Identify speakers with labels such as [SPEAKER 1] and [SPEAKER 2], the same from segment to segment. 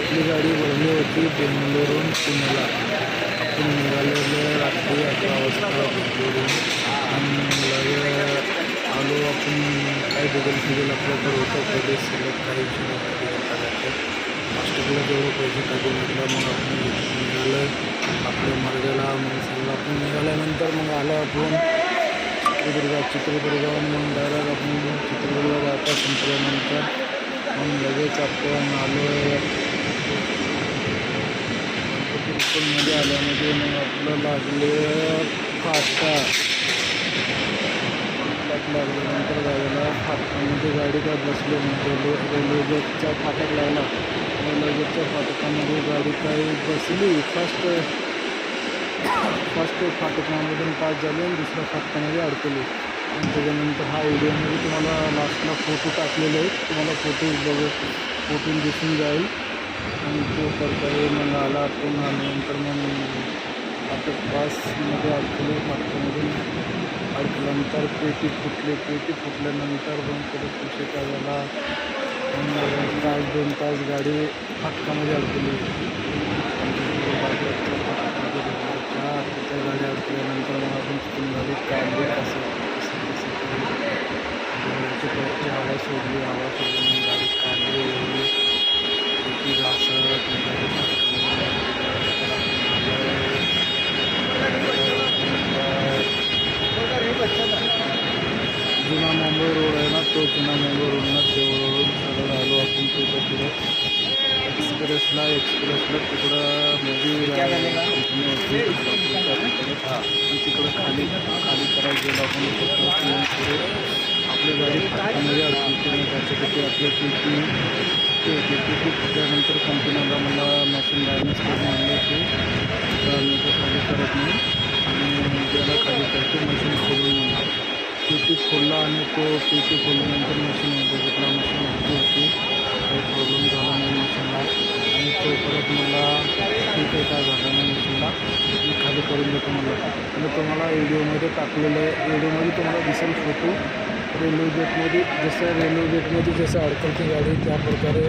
[SPEAKER 1] आपली गाडी भरली होती बेंगलोरहून पुण्याला. आपण निघालेलो रात्री 11 वाजता बेंगलोरहून आणि लगे आलो आपण. काही डिझेल फिजेल आपल्याकडे होतं पहिले सगळं काही डिझेल टाकायचं. मास्टरला जेवढे पैसे टाकून घेतलं मग आपण निघालं आपल्या मार्गाला. मग समजा आपण निघाल्यानंतर मग आलं आपण चित्रदुर्गावरून मग डायरेक्ट आपण चित्रदुर्ग जाता संपल्यानंतर मग लगेच आपण आलो मध्ये आल्यामध्ये मग आपलं लागले फाटक लागल्यानंतर गाडीला फाटकामध्ये गाडी काय बसलो म्हणजे रेल्वेचा फाटक लागला. रेल्वेच्या फाटकामध्ये गाडी काही बसली. फर्स्ट फाटकामधून पास झाली आणि दुसऱ्या फाटकामध्ये अडकली. आणि त्याच्यानंतर हा व्हिडिओमध्ये तुम्हाला लास्टला फोटो टाकलेले आहेत. तुम्हाला फोटो दिसून जाईल. आणि तो प्रकारे मग आला आपण आल्यानंतर मग फाटक पासमध्ये अडकले. फाटकामधून अडकल्यानंतर पेटी फुटल्यानंतर मग परत विषय काय झाला. तास 2 तास गाडी फाटकामध्ये अडकली. त्या गाडी अडकल्यानंतर मग आपण तिथून गाडी काढली. कसं हवा सोडली गाडी काढली. पेटी घासत जुना मुंबई रोड आहे ना, तो जुना मुंबई रोडनं तेवढं सरळ आलो आपण पुढं एक्सप्रेसला तिकडं मोदी कंपनी होती आणि तिकडं खाली करायला गेलो आपण. आपली गाडी फाटकामध्ये अडकली. त्याच्यासाठी आपल्या पेटी फुटल्यानंतर कंपनीला मला मशीन डायनेस करून आणलं होतं. मी तो खाली करत नाही आणि त्याला खाली करतो. मशीन खोलून पेटी खोलला आणि तो पेटी खोलल्यानंतर मशीन बघितला. मशीन होती काही प्रॉब्लेम झाला नाही मशीनला. आणि तो परत मला ठीक आहे काय झालं नाही मशीनला मी खाली करून देतो मला. आणि तुम्हाला व्हिडिओमध्ये टाकलेलं आहे. व्हिडिओमध्ये तुम्हाला दिसेल फोटो रेल्वे गेटमध्ये जसं अडकलती गाडी त्या प्रकारे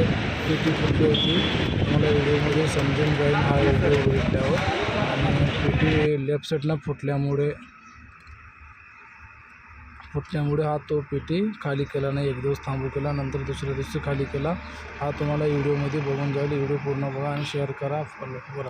[SPEAKER 1] पेटी फुटली होती. तुम्हाला व्हिडिओमध्ये समजून जाईल हा व्हिडिओ बघितल्यावर. आणि पेटी लेफ्ट साईडला फुटल्यामुळे हा तो पेटी खाली केला नाही. एक दिवस थांबू केला नंतर दुसऱ्या दिवशी खाली केला. हा तुम्हाला व्हिडिओमध्ये बघून जाईल. व्हिडिओ पूर्ण बघा आणि शेअर करा, फॉलो करा.